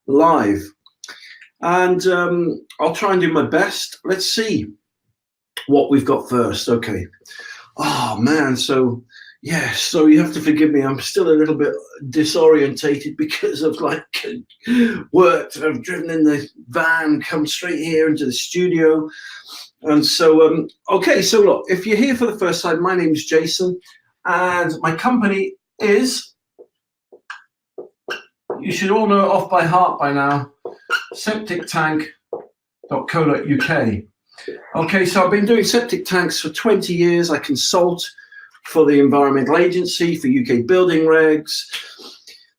live. And I'll try and do my best. Let's see what we've got first. Okay. Oh, man. So, yeah, so you have to forgive me. I'm still a little bit disorientated because I've worked. I've driven in the van, come straight here into the studio. And so, okay, so look, if you're here for the first time, my name is Jason, and my company is, you should all know it off by heart by now, septictank.co.uk. Okay, so I've been doing septic tanks for 20 years. I consult for the Environmental Agency, for UK building regs.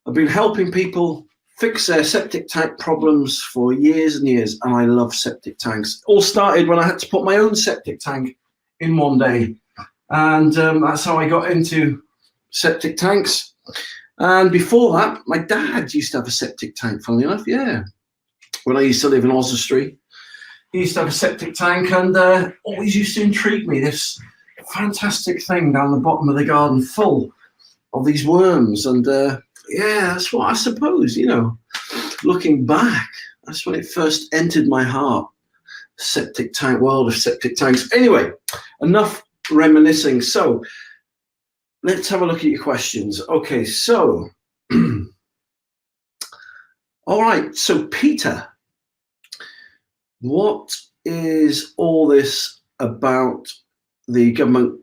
I've been helping people fix their septic tank problems for years and years, and I love septic tanks. All started when I had to put my own septic tank in one day, and that's how I got into septic tanks. And before that, my dad used to have a septic tank, funnily enough, yeah. When I used to live in Oswestry, he used to have a septic tank, and always used to intrigue me, this fantastic thing down the bottom of the garden full of these worms. And yeah, that's what I suppose, you know, looking back, that's when it first entered my heart, septic tank, world of septic tanks. Anyway, enough reminiscing. So let's have a look at your questions. Okay, so all right, so Peter, what is all this about the government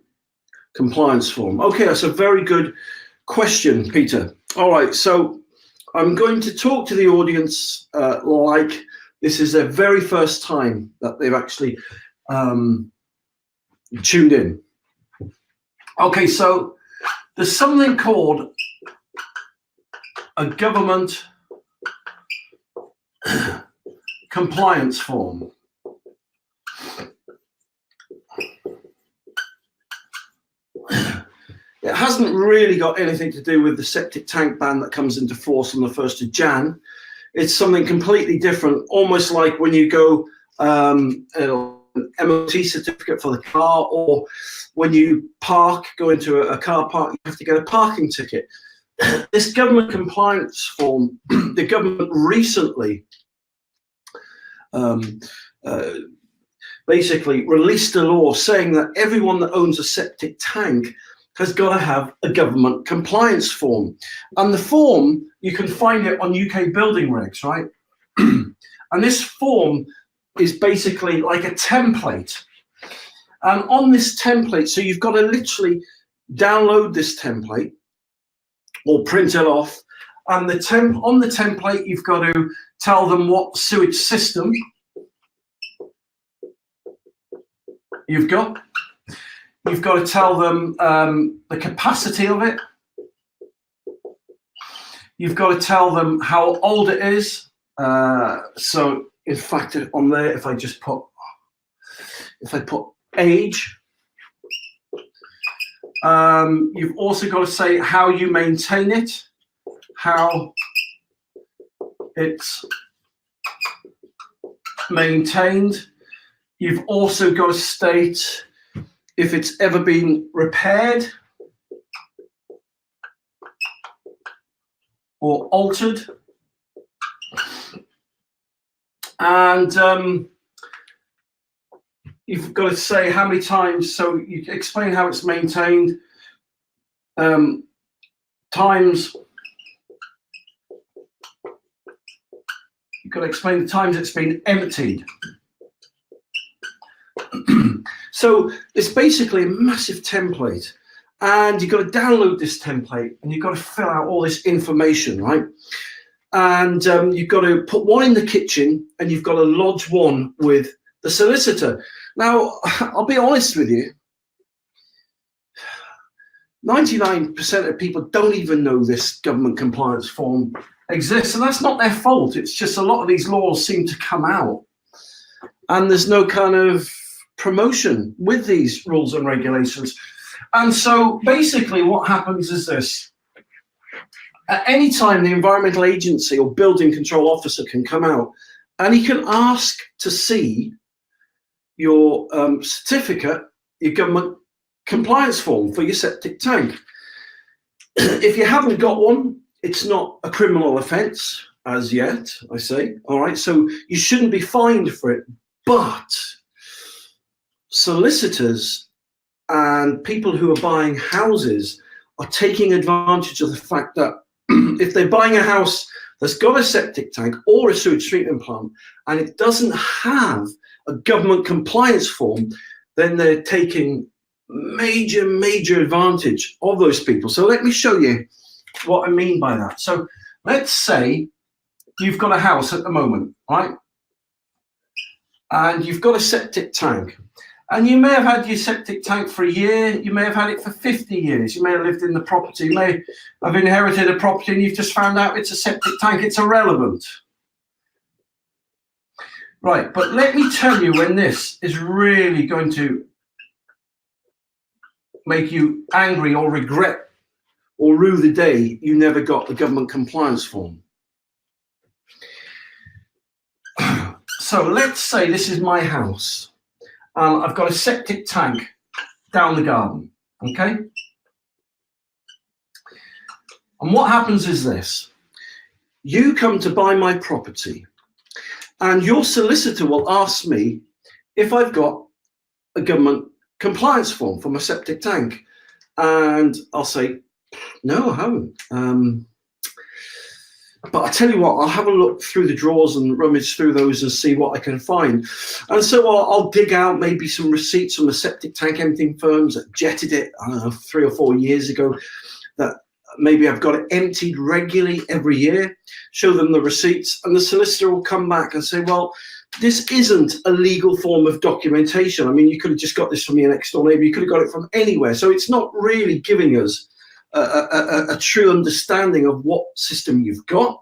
compliance form? Okay, that's a very good question, Peter. All right, so I'm going to talk to the audience like this is their very first time that they've actually tuned in. Okay, so there's something called a government compliance form. It hasn't really got anything to do with the septic tank ban that comes into force on the 1st of Jan. It's something completely different, almost like when you go an MOT certificate for the car, or when you go into a car park, you have to get a parking ticket. This government compliance form, the government recently basically released a law saying that everyone that owns a septic tank has got to have a government compliance form. And the form, you can find it on UK building regs, right? And this form is basically like a template. And on this template, so you've got to literally download this template or print it off. And on the template, you've got to tell them what sewage system you've got. You've got to tell them the capacity of it. You've got to tell them how old it is. So in fact, on there, if I put age, you've also got to say how you maintain it, how it's maintained. You've also got to state if it's ever been repaired or altered. And you've got to say how many times, so you explain how it's maintained, times, you've got to explain the times it's been emptied. So it's basically a massive template, and you've got to download this template, and you've got to fill out all this information, right? And you've got to put one in the kitchen, and you've got to lodge one with the solicitor. Now, I'll be honest with you, 99% of people don't even know this government compliance form exists, and that's not their fault. It's just a lot of these laws seem to come out, and there's no kind of promotion with these rules and regulations. And so basically what happens is this. At any time, the Environmental Agency or Building Control Officer can come out, and he can ask to see your certificate, your government compliance form for your septic tank. If you haven't got one, it's not a criminal offence. as yet, I say. All right, so you shouldn't be fined for it, but solicitors and people who are buying houses are taking advantage of the fact that if they're buying a house that's got a septic tank or a sewage treatment plant and it doesn't have a government compliance form, then they're taking major advantage of those people. So let me show you what I mean by that. So let's say you've got a house at the moment, right? And you've got a septic tank. And you may have had your septic tank for a year, you may have had it for 50 years, you may have lived in the property, you may have inherited a property and you've just found out it's a septic tank, it's irrelevant. Right, but let me tell you when this is really going to make you angry or regret or rue the day you never got the government compliance form. So let's say this is my house. I've got a septic tank down the garden, okay? And what happens is this. You come to buy my property and your solicitor will ask me if I've got a government compliance form for my septic tank. And I'll say, no, I haven't. But I tell you what, I'll have a look through the drawers and rummage through those and see what I can find. And so I'll dig out maybe some receipts from the septic tank emptying firms that jetted it, I don't know, 3 or 4 years ago, that maybe I've got it emptied regularly every year, show them the receipts, and the solicitor will come back and say, well, this isn't a legal form of documentation. I mean, you could have just got this from your next door neighbor, you could have got it from anywhere. So it's not really giving us a true understanding of what system you've got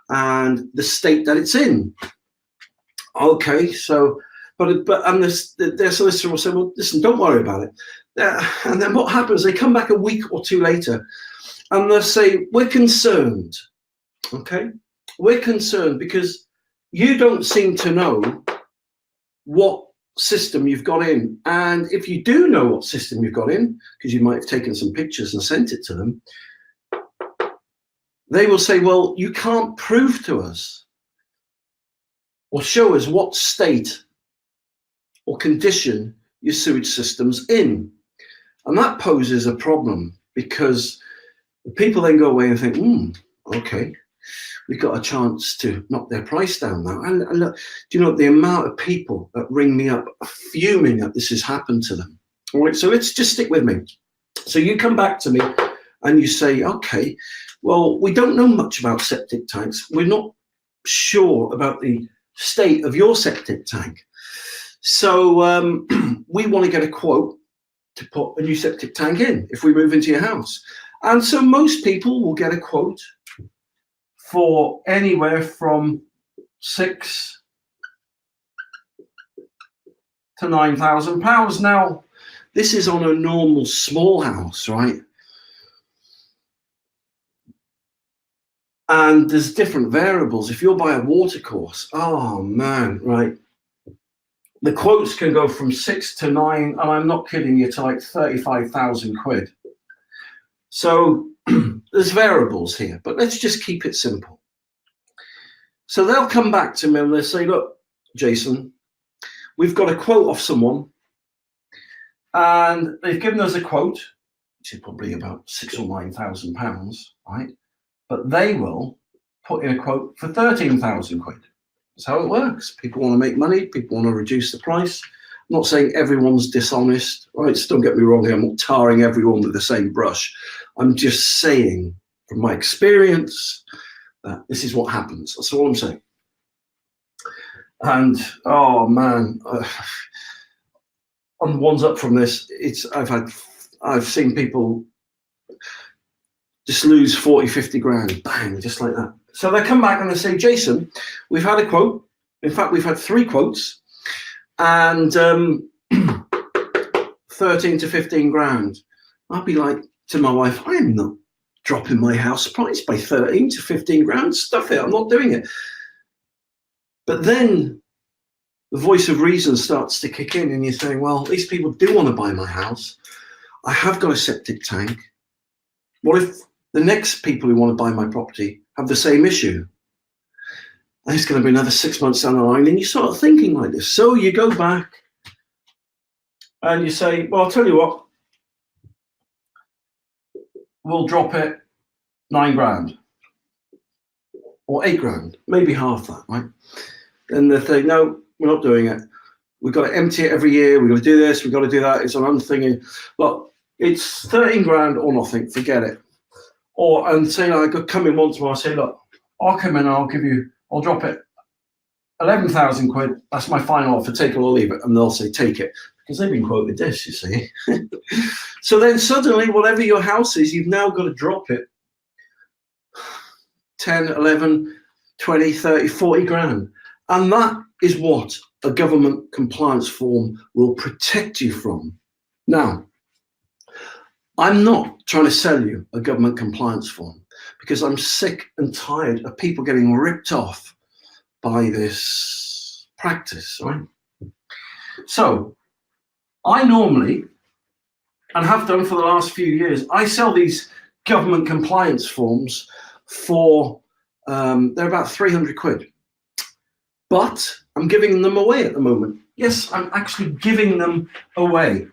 and the state that it's in. Okay, so, but their solicitor will say, well, listen, don't worry about it. And then what happens, they come back a week or two later and they'll say, we're concerned, okay? We're concerned because you don't seem to know what system you've got in. And if you do know what system you've got in, because you might have taken some pictures and sent it to them, they will say, well, you can't prove to us or show us what state or condition your sewage system's in. And that poses a problem because people then go away and think, okay, we got a chance to knock their price down now. And look, do you know the amount of people that ring me up fuming that this has happened to them? All right, so let's just stick with me. So you come back to me and you say, okay, well, we don't know much about septic tanks. We're not sure about the state of your septic tank. So we want to get a quote to put a new septic tank in if we move into your house. And so most people will get a quote for anywhere from £6,000 to £9,000. Now, this is on a normal small house, right? And there's different variables. If you're by a watercourse, oh man, right? The quotes can go from 6 to 9, and I'm not kidding you, to like 35,000 quid. So there's variables here, but let's just keep it simple. So they'll come back to me and they'll say, look, Jason, we've got a quote off someone and they've given us a quote, which is probably about £6,000 or £9,000, right? But they will put in a quote for 13,000 quid. That's how it works. People want to make money. People want to reduce the price. I'm not saying everyone's dishonest, right? So don't get me wrong here. I'm not tarring everyone with the same brush. I'm just saying from my experience that this is what happens. That's all I'm saying. And oh man, on ones up from this, I've seen people just lose 40, 50 grand, bang, just like that. So they come back and they say, Jason, we've had a quote. In fact, we've had 3 quotes and 13 to 15 grand. I'll be like to my wife, I am not dropping my house price by 13 to 15 grand. Stuff it, I'm not doing it. But then the voice of reason starts to kick in and you're saying, well, these people do want to buy my house. I have got a septic tank. What if the next people who want to buy my property have the same issue? and it's going to be another 6 months down the line, and you start thinking like this. So you go back and you say, well, I'll tell you what, we'll drop it 9 grand or 8 grand, maybe half that, right? Then they think, no, we're not doing it. We've got to empty it every year. We've got to do this. We've got to do that. It's an unthingy. Look, it's 13 grand or nothing. Forget it. And say, I could come in once more. I say, look, I'll come in and I'll drop it 11,000 quid. That's my final offer. Take it or leave it. And they'll say, take it. Because they've been quoted this, you see. So then suddenly, whatever your house is, you've now got to drop it 10, 11, 20, 30, 40 grand. And that is what a government compliance form will protect you from. Now, I'm not trying to sell you a government compliance form because I'm sick and tired of people getting ripped off by this practice, right? So I normally, and have done for the last few years, I sell these government compliance forms for, they're about 300 quid. But I'm giving them away at the moment. Yes, I'm actually giving them away.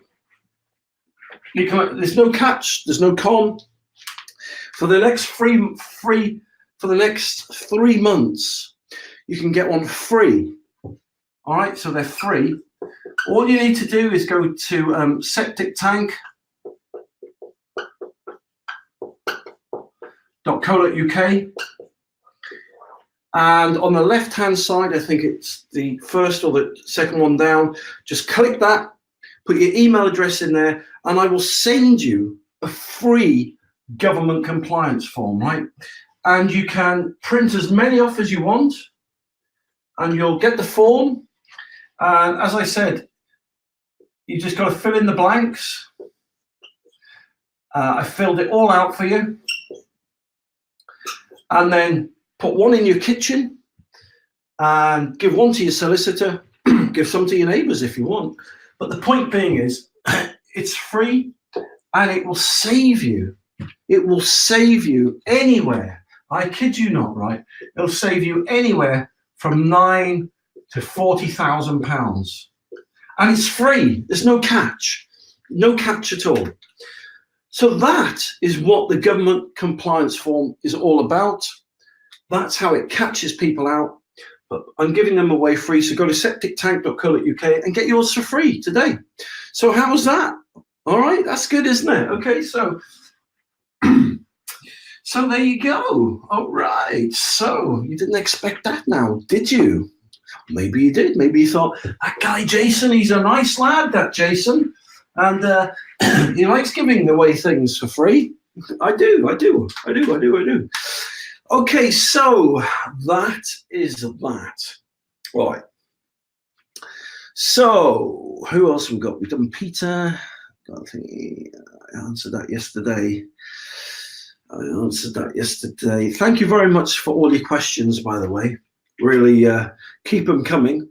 There's no catch, there's no con. For the next for the next 3 months, you can get one free. All right, so they're free. All you need to do is go to Septic Tank.co.uk. And on the left-hand side, I think it's the first or the second one down, just click that, put your email address in there, and I will send you a free government compliance form, right? And you can print as many off as you want, and you'll get the form. And as I said, you just got to fill in the blanks. I filled it all out for you. And then put one in your kitchen and give one to your solicitor, give some to your neighbours if you want. But the point being is, it's free and it will save you. It will save you anywhere. I kid you not, right? It'll save you anywhere from £9,000 to £40,000. And it's free. There's no catch. No catch at all. So that is what the government compliance form is all about. That's how it catches people out. But I'm giving them away free. So go to septictank.co.uk and get yours for free today. So how's that? All right, that's good, isn't it? Okay, so so there you go. All right. So you didn't expect that now, did you? Maybe you did. Maybe you thought, that guy Jason, he's a nice lad, that Jason. And he likes giving away things for free. I do. Okay, so that is that. Right. So who else have we got? We've done Peter. I think I answered that yesterday. Thank you very much for all your questions, by the way. Really keep them coming.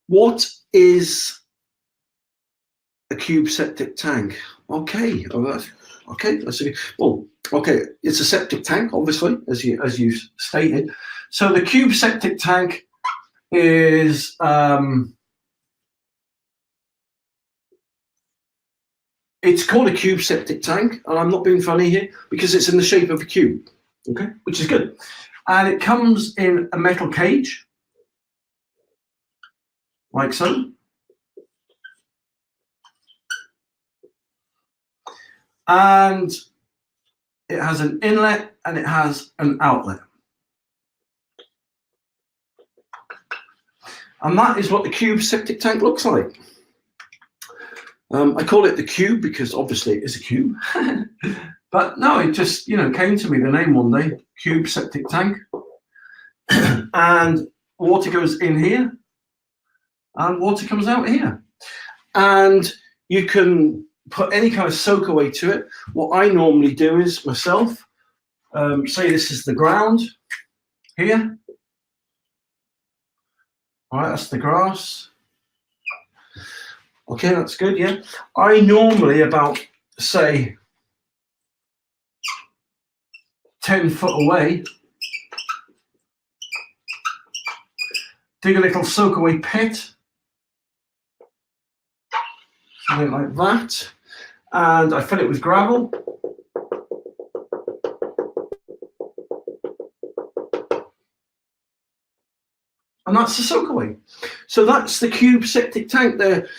What is a cube septic tank? Okay, all right. Okay, let's see. Well, okay, it's a septic tank, obviously, as you stated. So the cube septic tank is it's called a cube septic tank, and I'm not being funny here because it's in the shape of a cube, okay, which is good. And it comes in a metal cage, like so. And it has an inlet and it has an outlet. And that is what the cube septic tank looks like. I call it the cube because obviously it is a cube. But no, it just, came to me, the name one day, cube septic tank. And water goes in here and water comes out here. And you can put any kind of soakaway to it. What I normally do is myself, say this is the ground here. All right, that's the grass. Okay, that's good, yeah. I normally about, say, 10 foot away, dig a little soakaway pit, something like that, and I fill it with gravel. And that's the Soakaway. So that's the cube septic tank. They're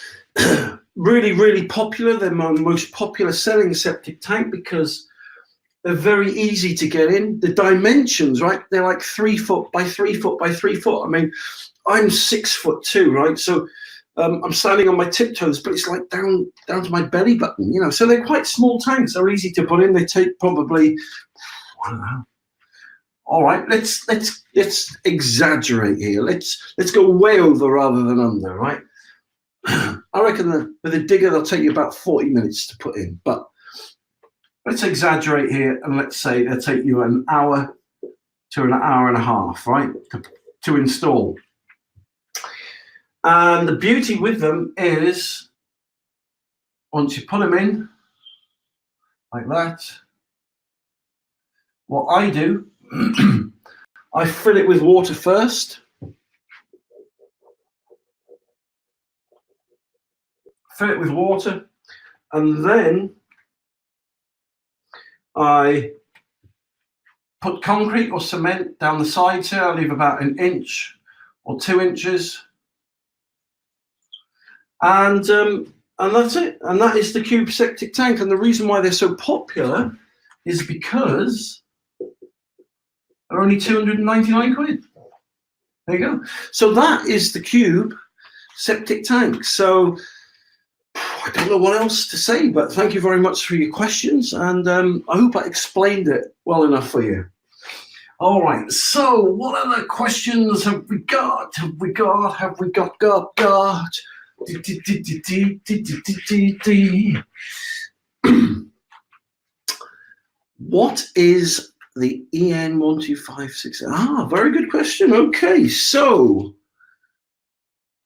really, really popular. They're my most popular selling septic tank because they're very easy to get in. The dimensions, right? They're like 3 foot by 3 foot by 3 foot. I mean, I'm 6'2", right? So I'm standing on my tiptoes, but it's like down to my belly button, you know. So they're quite small tanks. They're easy to put in. They take probably, I don't know. All right, let's exaggerate here. Let's go way over rather than under, right? I reckon with a digger they'll take you about 40 minutes to put in, but let's exaggerate here and let's say they'll take you an hour to an hour and a half, right, to install. And the beauty with them is once you put them in like that, what I do, I fill it with water first. Fill it with water, and then I put concrete or cement down the sides here. I leave about 1 inch or 2 inches, and that's it. And that is the cube septic tank. And the reason why they're so popular is because they're only 299 quid. There you go. So that is the cube septic tank. So I don't know what else to say, but thank you very much for your questions, and I hope I explained it well enough for you. All right, so what other questions have we got? What is the EN12566? Very good question. Okay, so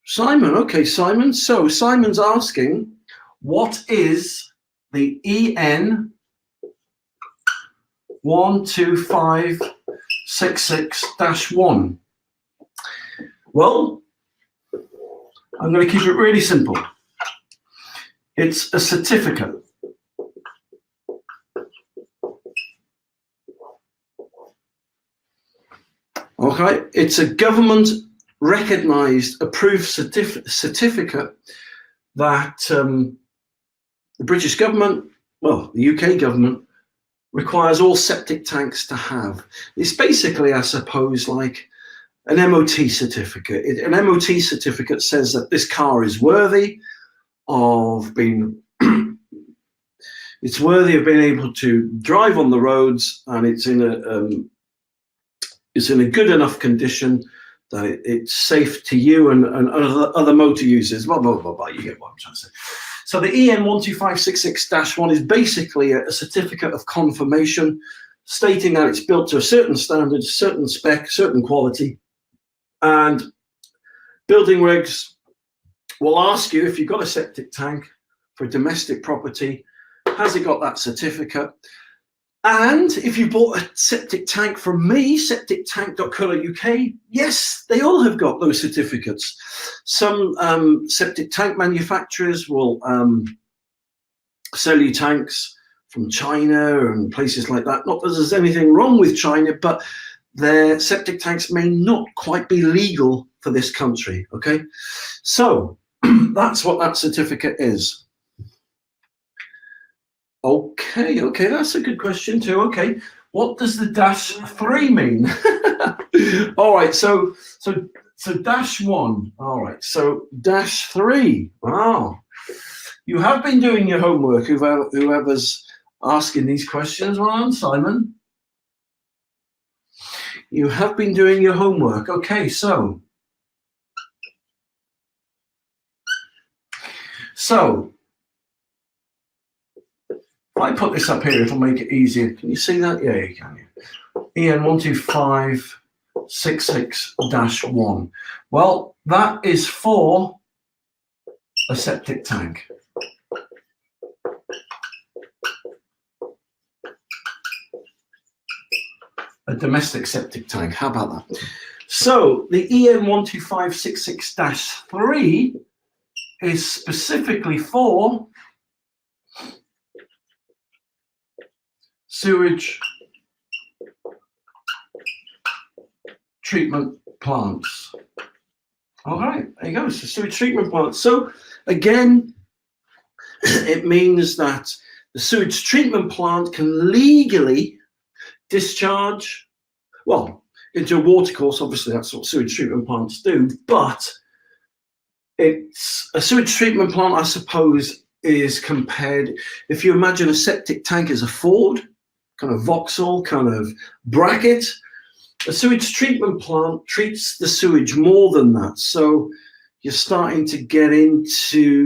Simon. Okay, Simon. So Simon's asking, what is the EN12566-1? Well, I'm going to keep it really simple. It's a certificate. Okay, it's a government recognized, approved certificate that the British government, well, the UK government, requires all septic tanks to have. It's basically, I suppose, like an MOT certificate. An MOT certificate says that this car is worthy of being it's worthy of being able to drive on the roads, and it's in a good enough condition that it's safe to you and other motor users, blah, blah, blah, blah. You get what I'm trying to say. So the EN12566-1 is basically a certificate of confirmation stating that it's built to a certain standard, certain spec, certain quality. And building regs will ask you, if you've got a septic tank for a domestic property, has it got that certificate? And if you bought a septic tank from me, septictank.co.uk, yes, they all have got those certificates. Some septic tank manufacturers will sell you tanks from China and places like that. Not that there's anything wrong with China, but their septic tanks may not quite be legal for this country, okay? So that's what that certificate is. Okay, that's a good question too. Okay, what does the -3 mean? All right, so -1. All right, so -3. Wow, you have been doing your homework. Whoever's asking these questions, well done, Simon. You have been doing your homework. Okay, so if I put this up here, it'll make it easier. Can you see that? Yeah, you can. EN12566-1. Well, that is for a septic tank. A domestic septic tank. How about that? So the EN 12566-3 is specifically for sewage treatment plants. All right, there you go. So sewage treatment plants. So again, it means that the sewage treatment plant can legally discharge, well, into a watercourse. Obviously, that's what sewage treatment plants do. But it's a sewage treatment plant, I suppose, is compared, if you imagine a septic tank as a Ford, kind of Vauxhall, kind of bracket, a sewage treatment plant treats the sewage more than that. So you're starting to get into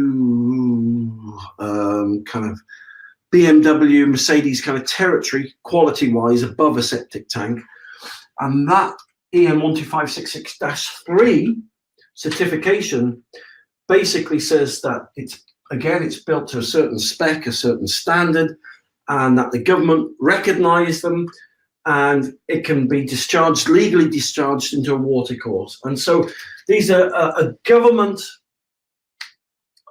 kind of BMW, Mercedes kind of territory, quality-wise, above a septic tank. And that EN 12566-3 certification basically says that it's built to a certain spec, a certain standard, and that the government recognize them, and it can be discharged, legally discharged into a watercourse. And so these are a government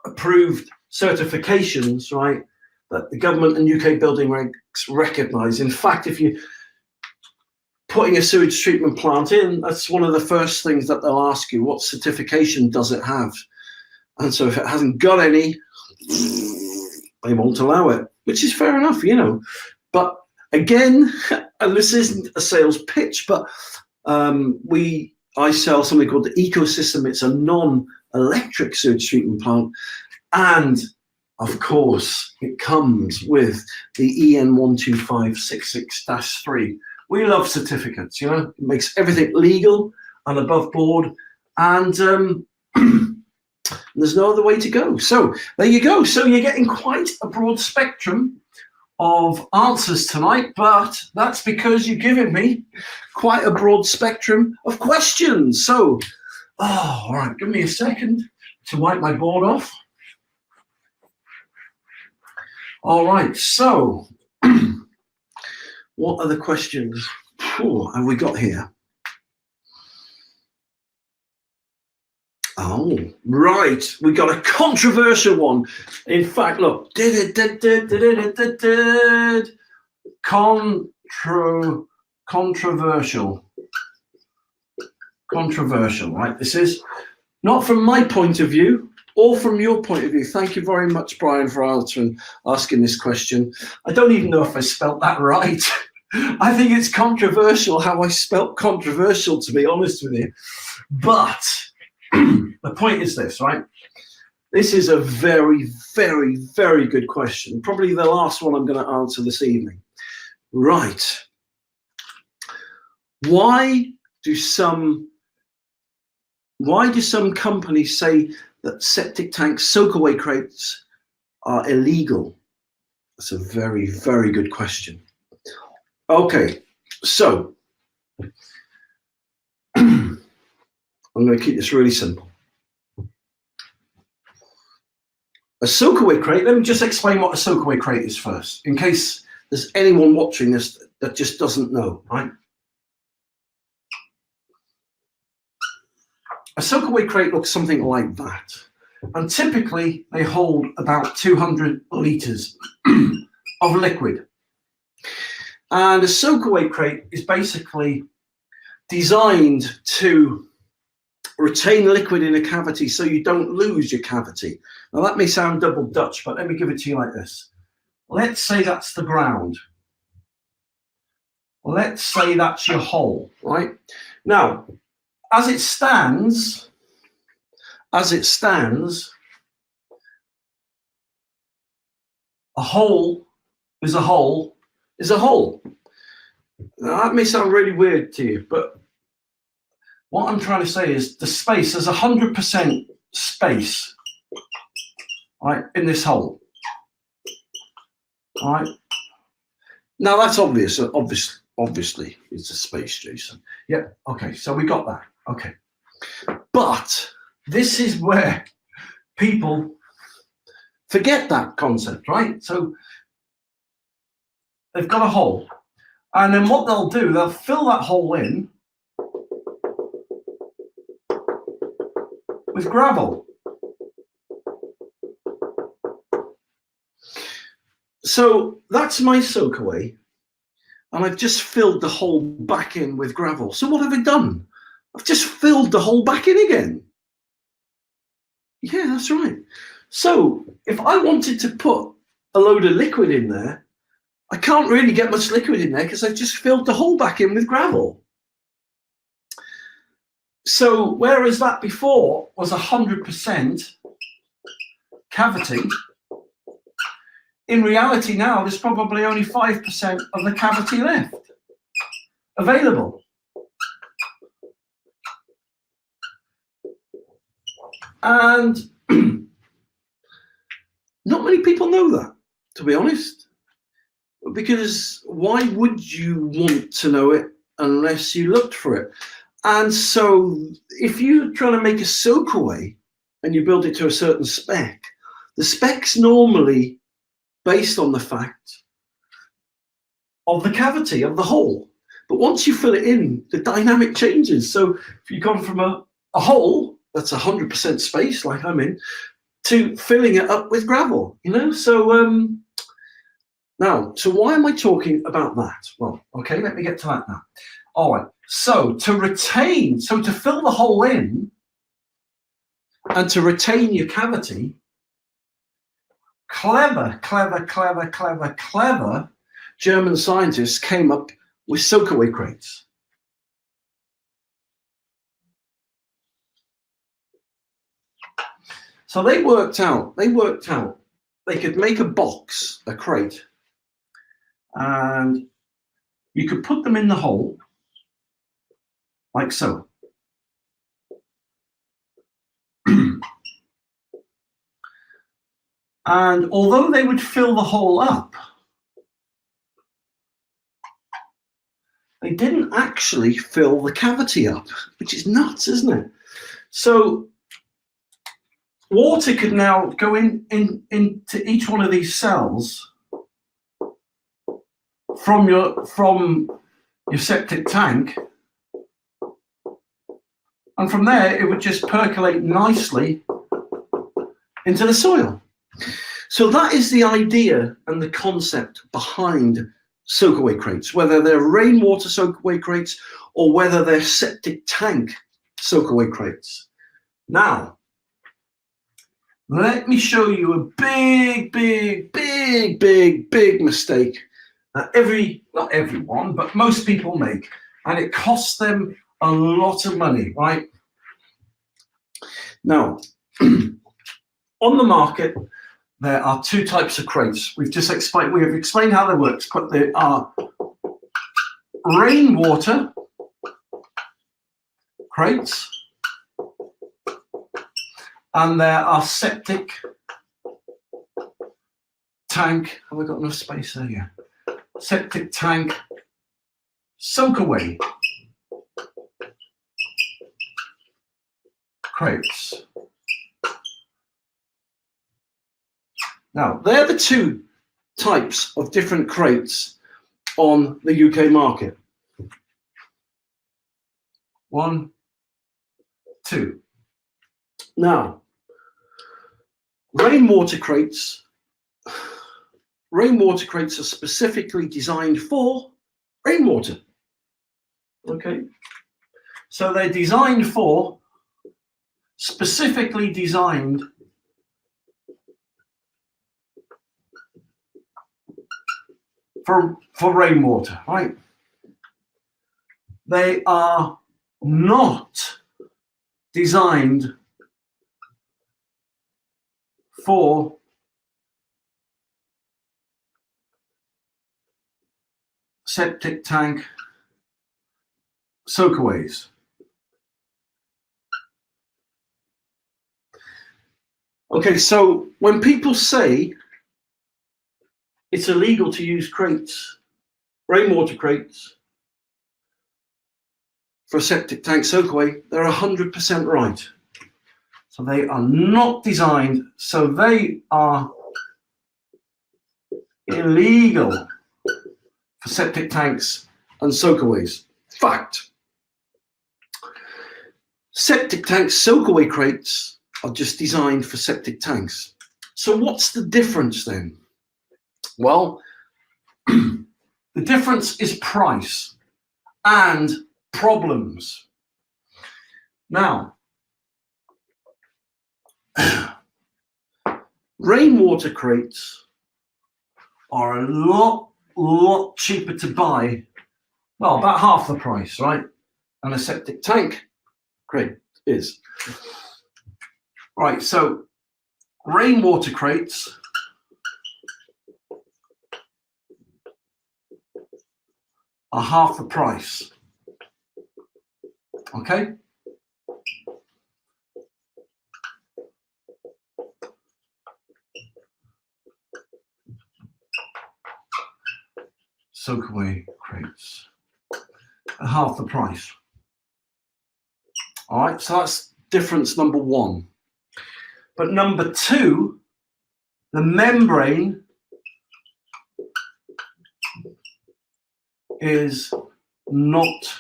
approved certifications, right, that the government and UK building regs recognize. In fact, if you're putting a sewage treatment plant in, that's one of the first things that they'll ask you: what certification does it have? And so if it hasn't got any, they won't allow it, which is fair enough, you know. But again, and this isn't a sales pitch, but I sell something called the Ecosystem. It's a non-electric sewage treatment plant, and of course it comes with the EN 12566-3. We love certificates, you know. It makes everything legal and above board, and there's no other way to go. So there you go. So you're getting quite a broad spectrum of answers tonight, but that's because you've given me quite a broad spectrum of questions. So, all right, give me a second to wipe my board off. All right, so what are the questions have we got here? Oh, right. We got a controversial one. In fact, look. Controversial. Controversial, right? This is not from my point of view or from your point of view. Thank you very much, Brian, for asking this question. I don't even know if I spelt that right. I think it's controversial how I spelt controversial, to be honest with you. But the point is this, right? This is a very, very, very good question. Probably the last one I'm going to answer this evening. Right. Why do some companies say that septic tank soakaway crates are illegal? That's a very, very good question. Okay, so I'm going to keep this really simple. A soakaway crate, let me just explain what a soakaway crate is first, in case there's anyone watching this that just doesn't know, right? A soakaway crate looks something like that. And typically they hold about 200 litres of liquid. And a soakaway crate is basically designed to retain liquid in a cavity so you don't lose your cavity. Now that may sound double Dutch, but let me give it to you like this. Let's say that's the ground. Let's say that's your hole, right? Now, as it stands, a hole is a hole is a hole. Now that may sound really weird to you, but what I'm trying to say is the space, there's 100% space, right, in this hole. All right. Now that's obvious. Obviously, it's a space, Jason. Yeah. Okay. So we got that. Okay. But this is where people forget that concept, right? So they've got a hole, and then what they'll do, they'll fill that hole in with gravel. So that's my soakaway, and I've just filled the hole back in with gravel. So what have I done? I've just filled the hole back in again. Yeah, that's right. So if I wanted to put a load of liquid in there, I can't really get much liquid in there because I've just filled the hole back in with gravel. So whereas that before was 100% cavity, in reality now there's probably only 5% of the cavity left available. And not many people know that, to be honest, because why would you want to know it unless you looked for it? And so if you're trying to make a soakaway and you build it to a certain spec, the spec's normally based on the fact of the cavity of the hole. But once you fill it in, the dynamic changes. So if you've gone from a hole that's 100% space, like I'm in, to filling it up with gravel, you know? So now, so why am I talking about that? Well, okay, let me get to that now. All right, so to fill the hole in and to retain your cavity, clever German scientists came up with Soakaway crates. So they worked out they could make a box, a crate, and you could put them in the hole like so. And although they would fill the hole up, they didn't actually fill the cavity up, which is nuts, isn't it? So water could now go into each one of these cells from your septic tank, and from there it would just percolate nicely into the soil. So that is the idea and the concept behind soakaway crates, whether they're rainwater soakaway crates or whether they're septic tank soakaway crates. Now, let me show you a big mistake that not everyone, but most people make, and it costs them a lot of money, right? Now, on the market, there are two types of crates. We have explained how they work, but there are rainwater crates and there are septic tank. Have I got enough space there? Yeah. Septic tank soakaway crates. Now, they're the two types of different crates on the UK market. 1, 2. Now, rainwater crates are specifically designed for rainwater. Okay, so they're specifically designed for rainwater, right? They are not designed for septic tank soakaways. Okay, so when people say it's illegal to use crates, rainwater crates, for a septic tank soakaway, they're 100% right. So they are not designed, so they are illegal for septic tanks and soakaways. Fact. Septic tanks, Soakaway crates are just designed for septic tanks. So what's the difference then? Well, the difference is price and problems. Now, rainwater crates are a lot cheaper to buy. Well, about half the price, right? And a septic tank crate is. Right, so rainwater crates are half the price. Okay? Soakaway crates are half the price. All right, so that's difference number one. But number two, the membrane is not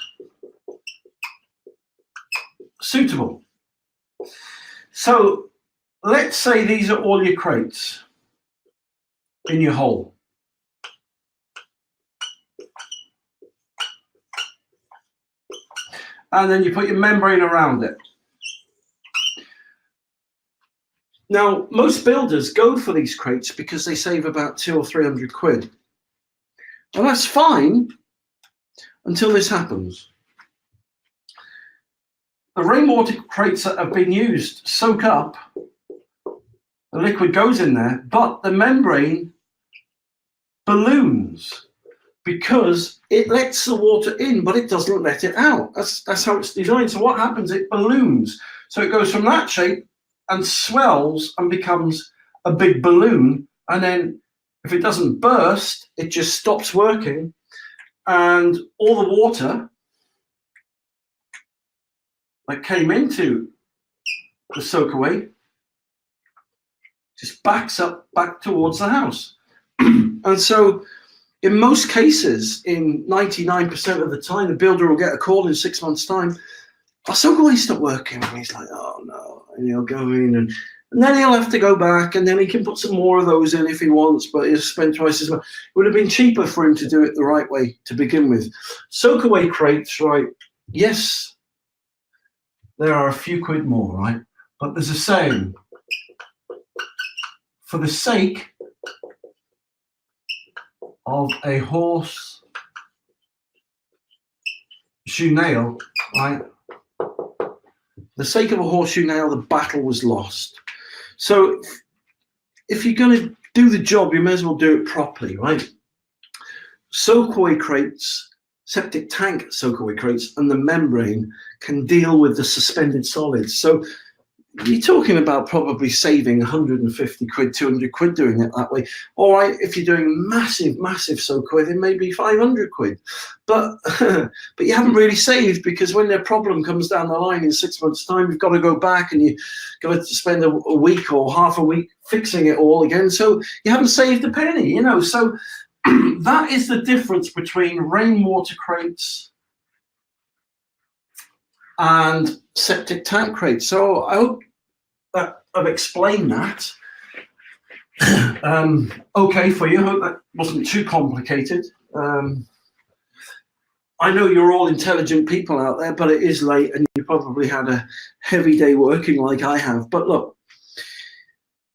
suitable. So let's say these are all your crates in your hole. And then you put your membrane around it. Now, most builders go for these crates because they save about 200 or 300 quid. Well, that's fine until this happens. The rainwater crates that have been used soak up, the liquid goes in there, but the membrane balloons because it lets the water in, but it doesn't let it out. That's how it's designed. So what happens? It balloons. So it goes from that shape and swells and becomes a big balloon. And then if it doesn't burst, it just stops working. And all the water that came into the soakaway just backs up back towards the house. And so in most cases, in 99% of the time, the builder will get a call in 6 months' time. Our soakaway stopped working. And he's like, oh no. And he'll go in and then he'll have to go back and then he can put some more of those in if he wants, but he'll spend twice as much. It would have been cheaper for him to do it the right way to begin with. Soakaway crates, right? Yes, there are a few quid more, right? But there's a saying, for the sake of a horse shoe nail, right? The sake of a horseshoe nail, the battle was lost. So if you're going to do the job, you may as well do it properly, right? Soakaway crates, septic tank soakaway crates, and the membrane can deal with the suspended solids. So you're talking about probably saving 150 quid, 200 quid doing it that way. All right, if you're doing massive soakaway, then maybe 500 quid. But but you haven't really saved, because when their problem comes down the line in 6 months' time, you've got to go back and you've got to spend a week or half a week fixing it all again. So you haven't saved a penny, you know. So that is the difference between rainwater crates and septic tank crates. So I hope that I've explained that okay for you. I hope that wasn't too complicated. I know you're all intelligent people out there, but it is late and you probably had a heavy day working like I have. But look,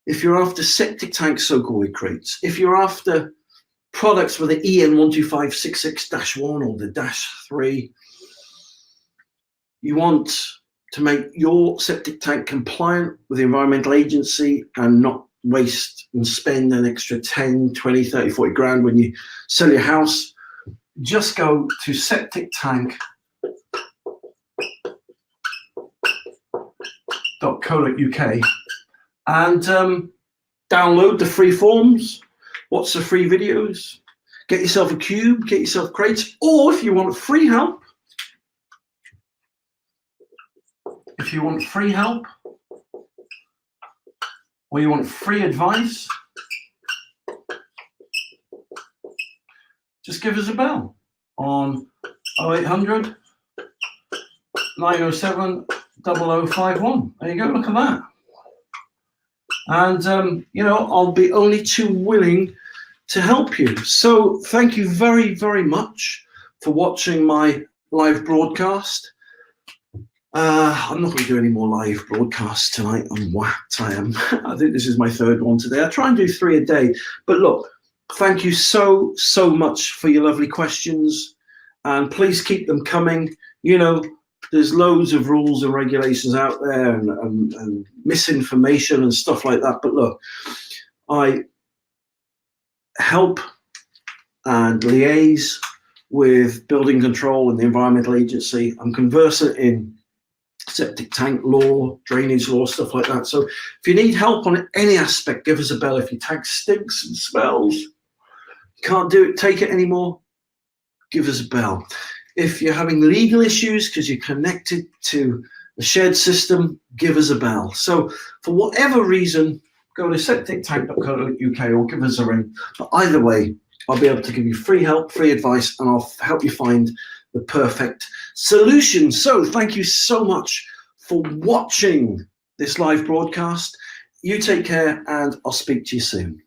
if you're after septic tank soakaway crates, if you're after products with the EN 12566-1 or the -3, you want to make your septic tank compliant with the environmental agency and not waste and spend an extra 10, 20, 30, 40 grand when you sell your house, just go to septictank.co.uk and download the free forms, watch the free videos, get yourself a cube, get yourself crates, or if you want free help, or you want free advice, just give us a bell on 0800 907 0051. There you go, look at that. And, you know, I'll be only too willing to help you. So thank you very, very much for watching my live broadcast. I'm not going to do any more live broadcasts tonight. I'm whacked, I am. I think this is my third one today. I try and do 3 a day. But look, thank you so, so much for your lovely questions. And please keep them coming. You know, there's loads of rules and regulations out there and misinformation and stuff like that. But look, I help and liaise with building control and the environmental agency. I'm conversant in septic tank law, drainage law, stuff like that. So if you need help on any aspect, give us a bell. If your tank stinks and smells, you can't do it, take it anymore, give us a bell. If you're having legal issues because you're connected to the shared system, give us a bell. So for whatever reason, go to septictank.co.uk or give us a ring. But either way, I'll be able to give you free help, free advice, and I'll help you find the perfect solution. So thank you so much for watching this live broadcast. You take care, and I'll speak to you soon.